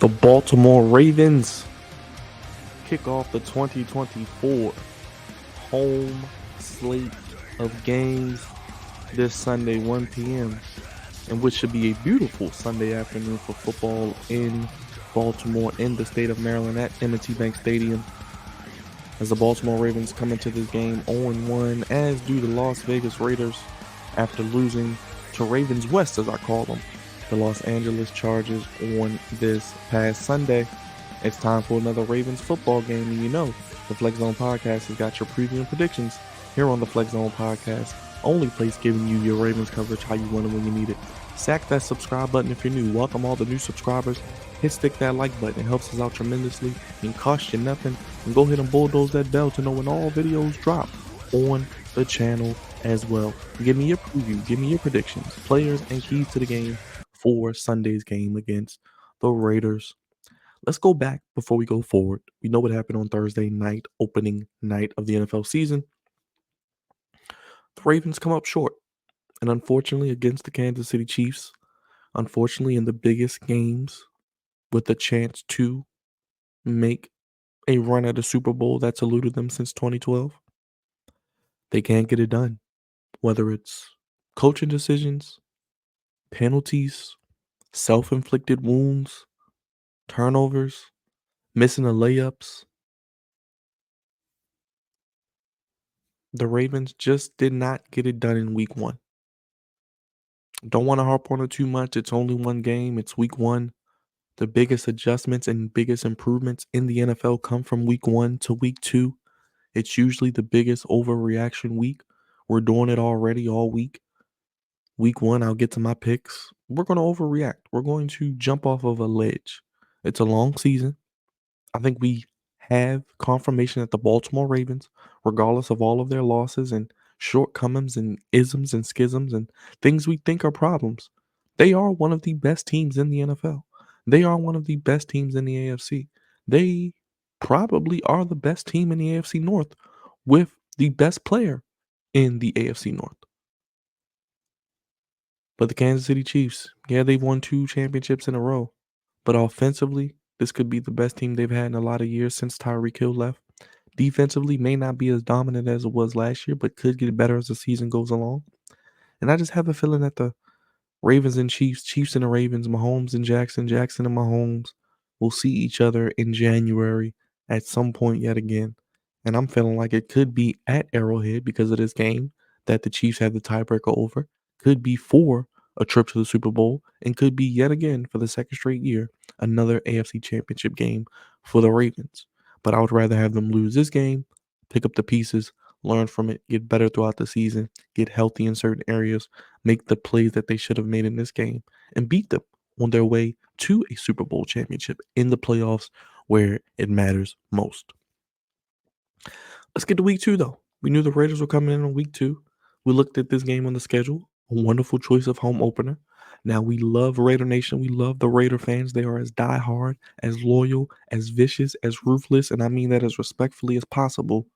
The Baltimore Ravens kick off the 2024 home slate of games this Sunday, 1 p.m., and which should be a beautiful Sunday afternoon for football in Baltimore, in the state of Maryland, at M&T Bank Stadium, as the Baltimore Ravens come into this game 0-1, as do the Las Vegas Raiders after losing to Ravens West, as I call them, the Los Angeles Chargers, on this past Sunday. It's time for another Ravens football game, and you know, the Flex Zone Podcast has got your preview and predictions here on the Flex Zone Podcast, only place giving you your Ravens coverage how you want it when you need it. Sack that subscribe button if you're new. Welcome all the new subscribers. Stick that like button. It helps us out tremendously and costs you nothing. And go ahead and bulldoze that bell to know when all videos drop on the channel as well. Give me your preview. Give me your predictions, players, and keys to the game for Sunday's game against the Raiders. Let's go back before we go forward. We know what happened on Thursday night, opening night of the NFL season. The Ravens come up short, and unfortunately against the Kansas City Chiefs, unfortunately in the biggest games with the chance to make a run at a Super Bowl that's eluded them since 2012, they can't get it done. Whether it's coaching decisions, penalties, self-inflicted wounds, turnovers, missing the layups, the Ravens just did not get it done in week one. Don't want to harp on it too much. It's only one game. It's week one. The biggest adjustments and biggest improvements in the NFL come from week one to week two. It's usually the biggest overreaction week. We're doing it already all week. Week one, I'll get to my picks. We're going to overreact. We're going to jump off of a ledge. It's a long season. I think we have confirmation that the Baltimore Ravens, regardless of all of their losses and shortcomings and isms and schisms and things we think are problems, they are one of the best teams in the NFL. They are one of the best teams in the AFC. They probably are the best team in the AFC North with the best player in the AFC North. But the Kansas City Chiefs, yeah, they've won 2 championships in a row. But offensively, this could be the best team they've had in a lot of years since Tyreek Hill left. Defensively, may not be as dominant as it was last year, but could get better as the season goes along. And I just have a feeling that the Ravens and Chiefs, Chiefs and the Ravens, Mahomes and Jackson, Jackson and Mahomes will see each other in January at some point yet again. And I'm feeling like it could be at Arrowhead because of this game that the Chiefs have the tiebreaker over. Could be for a trip to the Super Bowl, and could be yet again for the second straight year another AFC Championship game for the Ravens. But I would rather have them lose this game, pick up the pieces, learn from it, get better throughout the season, get healthy in certain areas, make the plays that they should have made in this game, and beat them on their way to a Super Bowl championship in the playoffs where it matters most. Let's get to week two, though. We knew the Raiders were coming in on week two. We looked at this game on the schedule, a wonderful choice of home opener. Now, we love Raider Nation. We love the Raider fans. They are as diehard, as loyal, as vicious, as ruthless, and I mean that as respectfully as possible.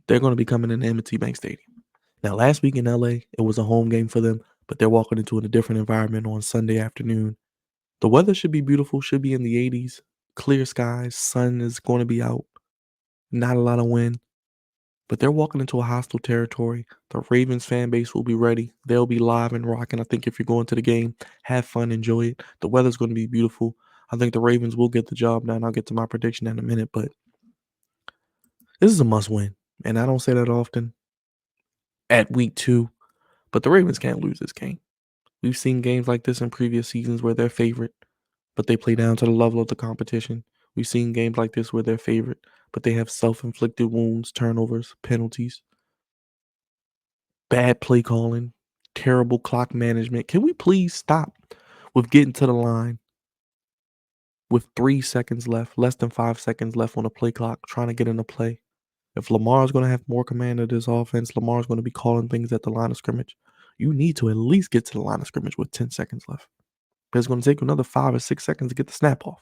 They're going to be coming in M&T Bank Stadium. Now, last week in LA, it was a home game for them, but they're walking into a different environment on Sunday afternoon. The weather should be beautiful, should be in the 80s, clear skies, sun is going to be out, not a lot of wind, but they're walking into a hostile territory. The Ravens fan base will be ready. They'll be live and rocking. I think if you're going to the game, have fun, enjoy it. The weather's going to be beautiful. I think the Ravens will get the job done. I'll get to my prediction in a minute, but this is a must win. And I don't say that often at week two, but the Ravens can't lose this game. We've seen games like this in previous seasons where they're favorite, but they play down to the level of the competition. We've seen games like this where they're favorite, but they have self-inflicted wounds, turnovers, penalties, bad play calling, terrible clock management. Can we please stop with getting to the line with 3 seconds left, less than 5 seconds left on the play clock, trying to get in a play? If Lamar's going to have more command of this offense, Lamar's going to be calling things at the line of scrimmage. You need to at least get to the line of scrimmage with 10 seconds left. But it's going to take you another 5 or 6 seconds to get the snap off.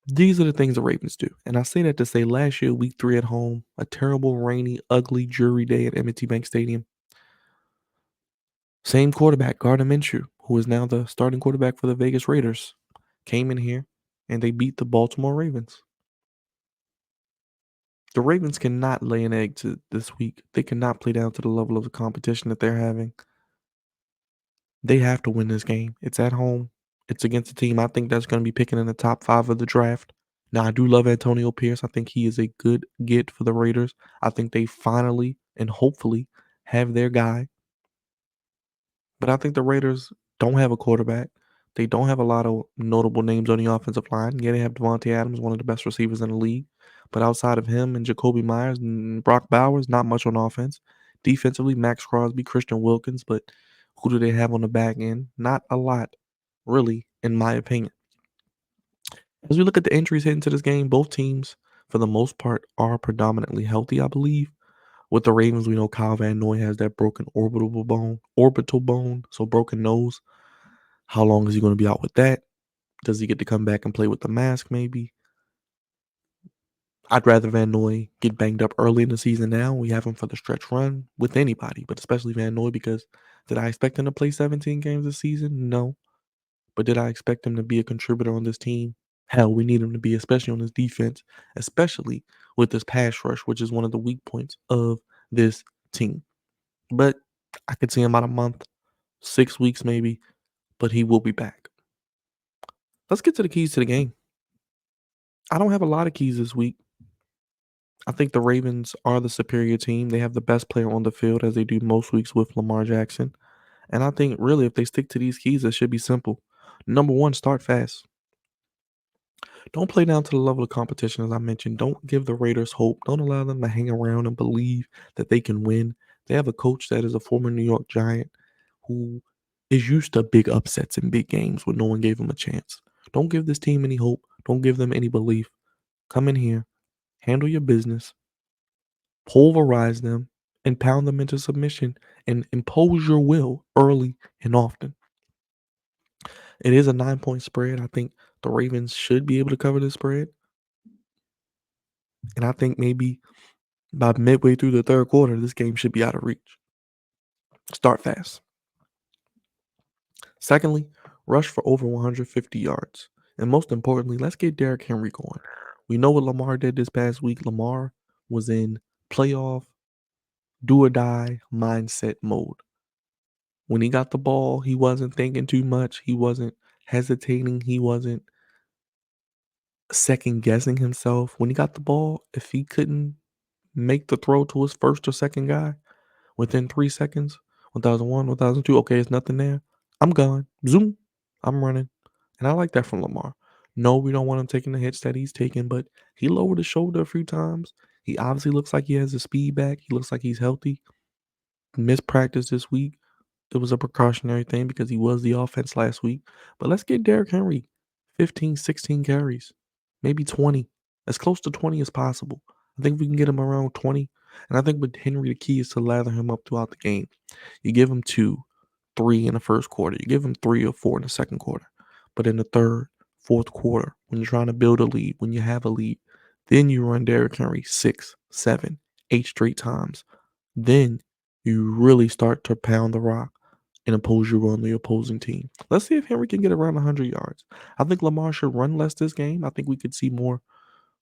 These are the things the Ravens do. And I say that to say last year, week 3 at home, a terrible, rainy, ugly, dreary day at M&T Bank Stadium. Same quarterback, Gardner Minshew, who is now the starting quarterback for the Vegas Raiders, came in here and they beat the Baltimore Ravens. The Ravens cannot lay an egg to this week. They cannot play down to the level of the competition that they're having. They have to win this game. It's at home. It's against a team I think that's going to be picking in the top 5 of the draft. Now, I do love Antonio Pierce. I think he is a good get for the Raiders. I think they finally and hopefully have their guy. But I think the Raiders don't have a quarterback. They don't have a lot of notable names on the offensive line. Yeah, they have Devontae Adams, one of the best receivers in the league. But outside of him and Jacoby Myers and Brock Bowers, not much on offense. Defensively, Max Crosby, Christian Wilkins, but who do they have on the back end? Not a lot, really, in my opinion. As we look at the injuries heading to this game, both teams, for the most part, are predominantly healthy, I believe. With the Ravens, we know Kyle Van Noy has that broken orbital bone, so broken nose. How long is he going to be out with that? Does he get to come back and play with the mask maybe? I'd rather Van Noy get banged up early in the season now. We have him for the stretch run with anybody, but especially Van Noy because did I expect him to play 17 games this season? No. But did I expect him to be a contributor on this team? Hell, we need him to be, especially on this defense, especially with this pass rush, which is one of the weak points of this team. But I could see him about a month, 6 weeks maybe, but he will be back. Let's get to the keys to the game. I don't have a lot of keys this week. I think the Ravens are the superior team. They have the best player on the field as they do most weeks with Lamar Jackson. And I think really if they stick to these keys, it should be simple. Number one, start fast. Don't play down to the level of competition, as I mentioned. Don't give the Raiders hope. Don't allow them to hang around and believe that they can win. They have a coach that is a former New York Giant who is used to big upsets in big games when no one gave him a chance. Don't give this team any hope. Don't give them any belief. Come in here, handle your business, pulverize them, and pound them into submission and impose your will early and often. It is a 9-point spread. I think the Ravens should be able to cover this spread. And I think maybe by midway through the third quarter, this game should be out of reach. Start fast. Secondly, rush for over 150 yards. And most importantly, let's get Derrick Henry going. We know what Lamar did this past week. Lamar was in playoff, do or die mindset mode. When he got the ball, he wasn't thinking too much. He wasn't hesitating. He wasn't second guessing himself. When he got the ball, if he couldn't make the throw to his first or second guy, within 3 seconds, 1001, 1002, okay, it's nothing there. I'm gone. Zoom. I'm running. And I like that from Lamar. No, we don't want him taking the hits that he's taking, but he lowered his shoulder a few times. He obviously looks like he has his speed back. He looks like he's healthy. Missed practice this week. It was a precautionary thing because he was the offense last week. But let's get Derrick Henry 15, 16 carries, maybe 20, as close to 20 as possible. I think we can get him around 20. And I think with Henry, the key is to lather him up throughout the game. You give him 2, 3 in the first quarter. You give him 3 or 4 in the second quarter. But in the third, fourth quarter, when you're trying to build a lead, when you have a lead, then you run Derrick Henry 6, 7, 8 straight times. Then you really start to pound the rock and impose your will on the opposing team. Let's see if Henry can get around 100 yards. I think Lamar should run less this game. I think we could see more,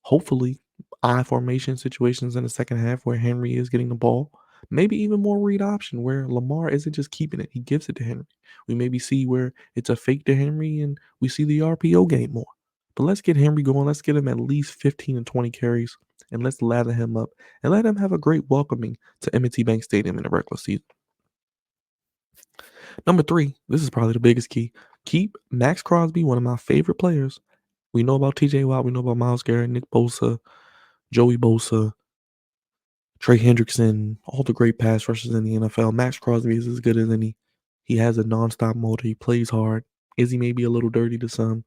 hopefully, I formation situations in the second half where Henry is getting the ball. Maybe even more read option where Lamar isn't just keeping it, he gives it to Henry. We maybe see where it's a fake to Henry and we see the RPO game more. But let's get Henry going. Let's get him at least 15 and 20 carries and let's lather him up and let him have a great welcoming to M&T Bank Stadium in the regular season. Number 3, this is probably the biggest key. Keep Max Crosby, one of my favorite players. We know about TJ Watt, we know about Myles Garrett, Nick Bosa, Joey Bosa, Trey Hendrickson, all the great pass rushers in the NFL. Max Crosby is as good as any. He has a nonstop motor. He plays hard. Is he maybe a little dirty to some?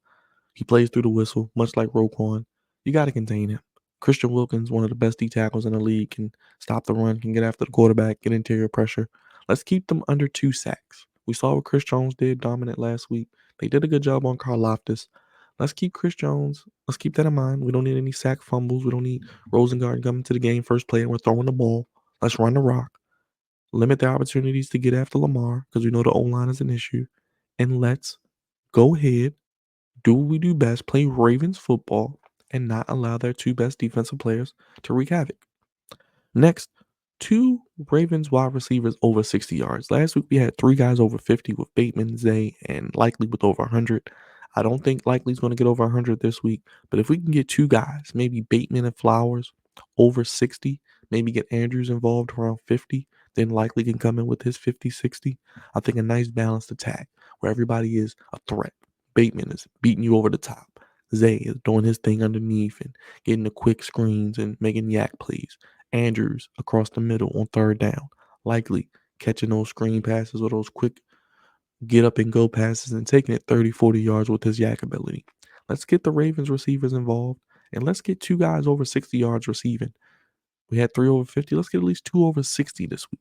He plays through the whistle, much like Roquan. You got to contain him. Christian Wilkins, one of the best D tackles in the league, can stop the run, can get after the quarterback, get interior pressure. Let's keep them under 2 sacks. We saw what Chris Jones did dominant last week. They did a good job on Carl Loftus. Let's keep Chris Jones. Let's keep that in mind. We don't need any sack fumbles. We don't need Rosengard coming to the game first play and we're throwing the ball. Let's run the rock. Limit their opportunities to get after Lamar because we know the O-line is an issue. and let's go ahead, do what we do best, play Ravens football, and not allow their two best defensive players to wreak havoc. Next, two Ravens wide receivers over 60 yards. Last week we had three guys over 50 with Bateman, Zay, and Likely with over 100. I don't think Likely's going to get over 100 this week, but if we can get two guys, maybe Bateman and Flowers over 60, maybe get Andrews involved around 50, then Likely can come in with his 50, 60. I think a nice balanced attack where everybody is a threat. Bateman is beating you over the top. Zay is doing his thing underneath and getting the quick screens and making yak plays. Andrews across the middle on third down, Likely catching those screen passes or those quick get up and go passes and taking it 30, 40 yards with his yak ability. Let's get the Ravens receivers involved and let's get two guys over 60 yards receiving. We had three over 50. Let's get at least two over 60 this week.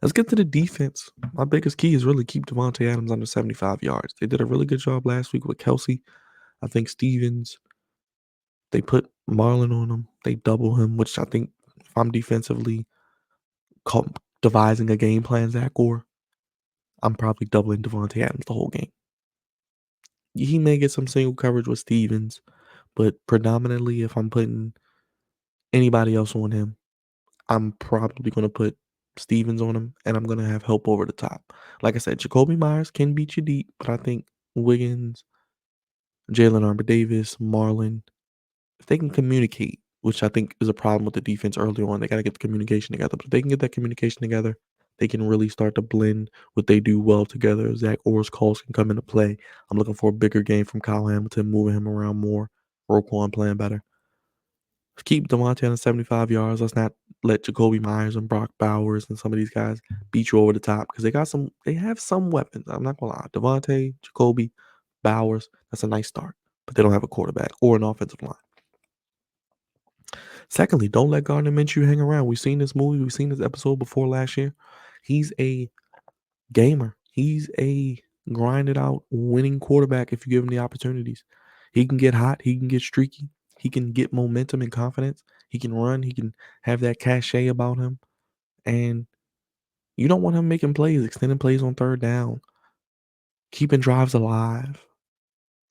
Let's get to the defense. My biggest key is really keep Devontae Adams under 75 yards. They did a really good job last week with Kelsey. I think Stevens, they put Marlon on him. They double him, which I think if I'm defensively devising a game plan, Zach Orr, I'm probably doubling Devontae Adams the whole game. He may get some single coverage with Stevens, but predominantly if I'm putting anybody else on him, I'm probably going to put Stevens on him, and I'm going to have help over the top. Like I said, Jacoby Myers can beat you deep, but I think Wiggins, Jalen Arbor-Davis, Marlon, if they can communicate, which I think is a problem with the defense early on, they got to get the communication together. But if they can get that communication together, they can really start to blend what they do well together. Zach Orr's calls can come into play. I'm looking for a bigger game from Kyle Hamilton, moving him around more. Roquan playing better. Keep Devontae on 75 yards. Let's not let Jacoby Myers and Brock Bowers and some of these guys beat you over the top because they have some weapons. I'm not gonna lie. Devontae, Jacoby, Bowers, that's a nice start. But they don't have a quarterback or an offensive line. Secondly, don't let Gardner Minshew hang around. We've seen this movie, we've seen this episode before last year. He's a gamer. He's a grinded out winning quarterback if you give him the opportunities. He can get hot, he can get streaky, he can get momentum and confidence. He can run, he can have that cachet about him. And you don't want him making plays, extending plays on third down, keeping drives alive.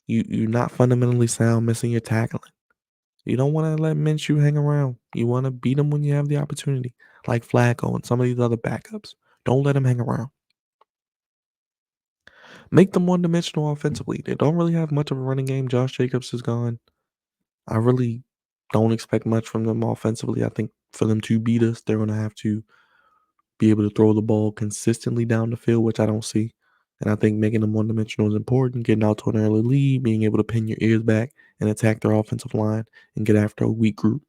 You're not fundamentally sound, missing your tackling. You don't want to let Minshew hang around. You want to beat him when you have the opportunity, like Flacco and some of these other backups. Don't let him hang around. Make them one-dimensional offensively. They don't really have much of a running game. Josh Jacobs is gone. I really don't expect much from them offensively. I think for them to beat us, they're going to have to be able to throw the ball consistently down the field, which I don't see. And I think making them one-dimensional is important. Getting out to an early lead, being able to pin your ears back and attack their offensive line and get after a weak group.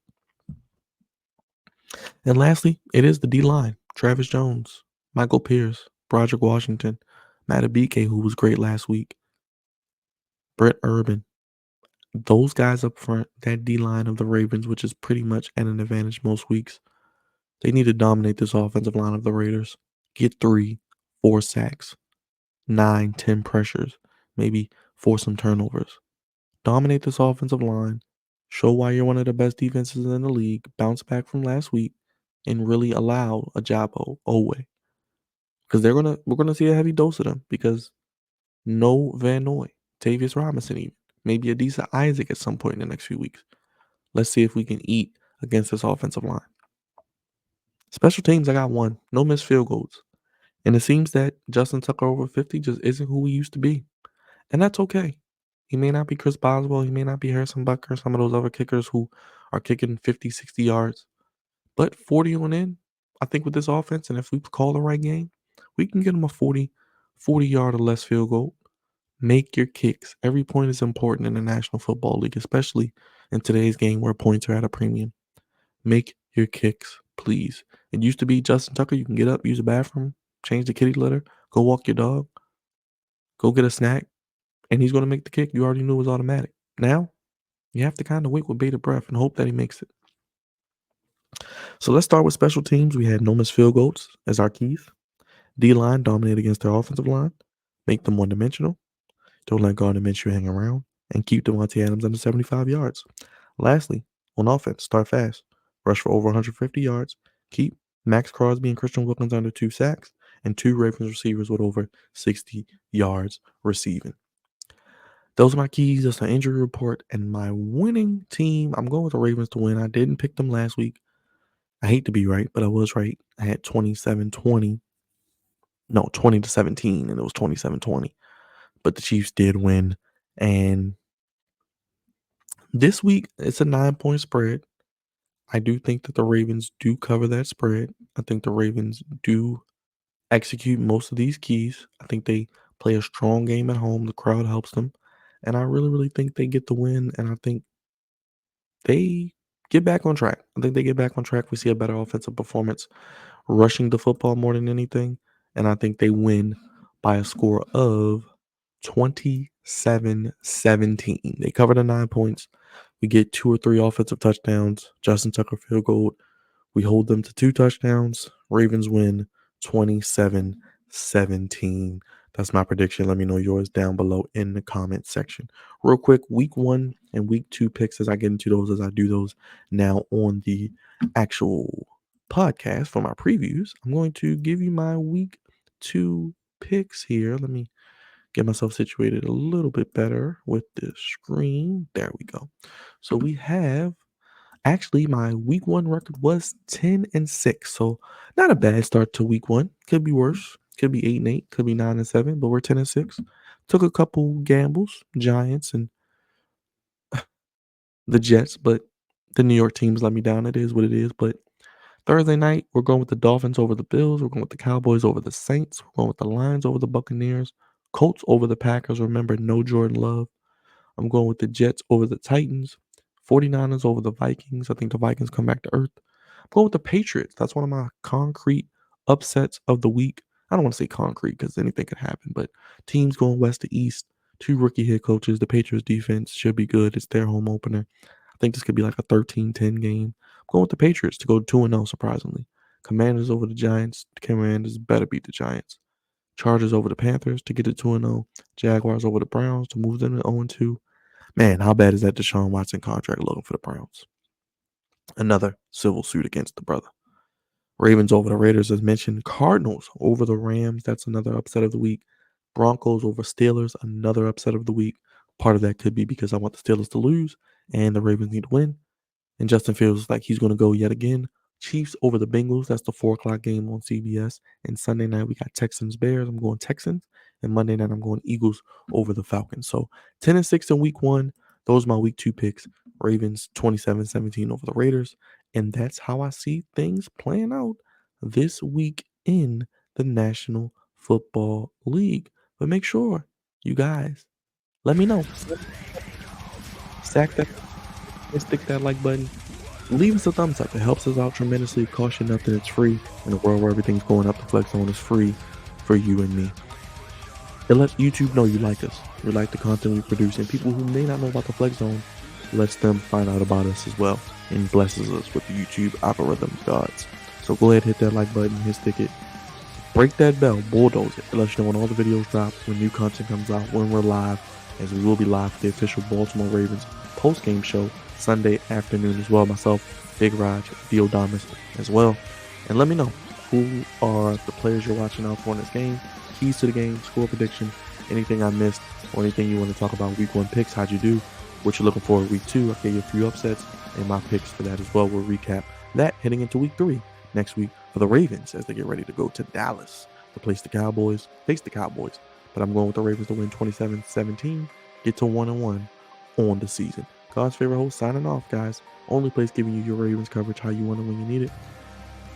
And lastly, it is the D-line. Travis Jones, Michael Pierce, Broderick Washington, Matt Abike, who was great last week, Brett Urban. Those guys up front, that D-line of the Ravens, which is pretty much at an advantage most weeks, they need to dominate this offensive line of the Raiders. Get 3, 4 sacks, 9, 10 pressures, maybe force some turnovers. Dominate this offensive line. Show why you're one of the best defenses in the league. Bounce back from last week and really allow a Jabo Owe. Because we're gonna see a heavy dose of them because no Van Noy, Tavius Robinson even, maybe Adisa Isaac at some point in the next few weeks. Let's see if we can eat against this offensive line. Special teams, I got one. No missed field goals. And it seems that Justin Tucker over 50 just isn't who he used to be. And that's okay. He may not be Chris Boswell. He may not be Harrison Bucker, some of those other kickers who are kicking 50, 60 yards. But 40 on in, I think with this offense, and if we call the right game, we can get him a 40-yard or less field goal. Make your kicks. Every point is important in the National Football League, especially in today's game where points are at a premium. Make your kicks, please. It used to be Justin Tucker. You can get up, use the bathroom, change the kitty litter, go walk your dog, go get a snack, and he's going to make the kick. You already knew it was automatic. Now, you have to kind of wait with bated breath and hope that he makes it. So let's start with special teams. We had no missed field goals as our keys. D-line dominate against their offensive line. Make them one-dimensional. Don't let Gardner Minshew hang around. And keep Devontae Adams under 75 yards. Lastly, on offense, start fast. Rush for over 150 yards. Keep Max Crosby and Christian Wilkins under 2 sacks. and 2 Ravens receivers with over 60 yards receiving. Those are my keys. That's an injury report. And my winning team, I'm going with the Ravens to win. I didn't pick them last week. I hate to be right, but I was right. I had 27-20. No, 20-17, and it was 27-20. But the Chiefs did win. And this week, it's a 9-point spread. I do think that the Ravens do cover that spread. I think the Ravens do execute most of these keys. I think they play a strong game at home. The crowd helps them. And I really, really think they get the win. And I think they get back on track. I think they get back on track. We see a better offensive performance, rushing the football more than anything. And I think they win by a score of 27-17. They cover the 9 points. We get 2 or 3 offensive touchdowns. Justin Tucker field goal. We hold them to 2 touchdowns. Ravens win 27-17. That's my prediction. Let me know yours down below in the comment section. Real quick, week 1 and week 2 picks as I get into those, as I do those now on the actual podcast for my previews. I'm going to give you my week 2 picks here. Let me get myself situated a little bit better with this screen. There we go. So we have, actually, my week 1 record was 10-6. So not a bad start to week 1. Could be worse. Could be 8-8. Could be 9-7. But we're 10-6. Took a couple gambles, Giants and the Jets, but the New York teams let me down. It is what it is. But Thursday night, we're going with the Dolphins over the Bills. We're going with the Cowboys over the Saints. We're going with the Lions over the Buccaneers. Colts over the Packers. Remember, no Jordan Love. I'm going with the Jets over the Titans. 49ers over the Vikings. I think the Vikings come back to earth. I'm going with the Patriots. That's one of my concrete upsets of the week. I don't want to say concrete because anything could happen, but teams going west to east. 2 rookie head coaches. The Patriots defense should be good. It's their home opener. I think this could be like a 13-10 game. I'm going with the Patriots to go 2-0, surprisingly. Commanders over the Giants. The Commanders better beat the Giants. Chargers over the Panthers to get to 2-0. Jaguars over the Browns to move them to 0-2. Man, how bad is that Deshaun Watson contract looking for the Browns? Another civil suit against the brother. Ravens over the Raiders, as mentioned. Cardinals over the Rams. That's another upset of the week. Broncos over Steelers. Another upset of the week. Part of that could be because I want the Steelers to lose and the Ravens need to win. And Justin Fields is like he's going to go yet again. Chiefs over the Bengals. That's the 4 o'clock game on CBS. And Sunday night, we got Texans Bears. I'm going Texans. And Monday night, I'm going Eagles over the Falcons. So 10-6 in week 1. Those are my week 2 picks. Ravens 27-17 over the Raiders. And that's how I see things playing out this week in the National Football League. But make sure you guys let me know. Sack that, stick that like button. Leave us a thumbs up. It helps us out tremendously. It costs you nothing. It's free. In a world where everything's going up, the Flex Zone is free for you and me. It lets YouTube know you like us. You like the content we produce. And people who may not know about the Flex Zone, lets them find out about us as well. And blesses us with the YouTube algorithm gods. So go ahead, hit that like button, hit stick it. Break that bell, bulldoze it. It lets you know when all the videos drop, when new content comes out, when we're live, as we will be live for the official Baltimore Ravens post-game show Sunday afternoon as well. Myself, Big Raj, Theodamus as well. And let me know who are the players you're watching out for in this game, keys to the game, score prediction, anything I missed, or anything you want to talk about week 1 picks, how'd you do, what you're looking for week 2. I gave you a few upsets and my picks for that as well. We'll recap that heading into week 3 next week for the Ravens as they get ready to go to Dallas to face the Cowboys. But I'm going with the Ravens to win 27-17, get to 1-1 on the season. God's favorite host signing off, guys. Only place giving you your Ravens coverage how you want it when you need it.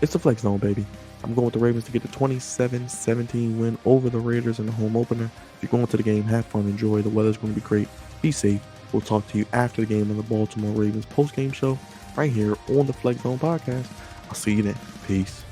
It's the Flex Zone, baby. I'm going with the Ravens to get the 27-17 win over the Raiders in the home opener. If you're going to the game, have fun, enjoy. The weather's going to be great. Be safe. We'll talk to you after the game on the Baltimore Ravens post-game show right here on the Flex Zone podcast. I'll see you then. Peace.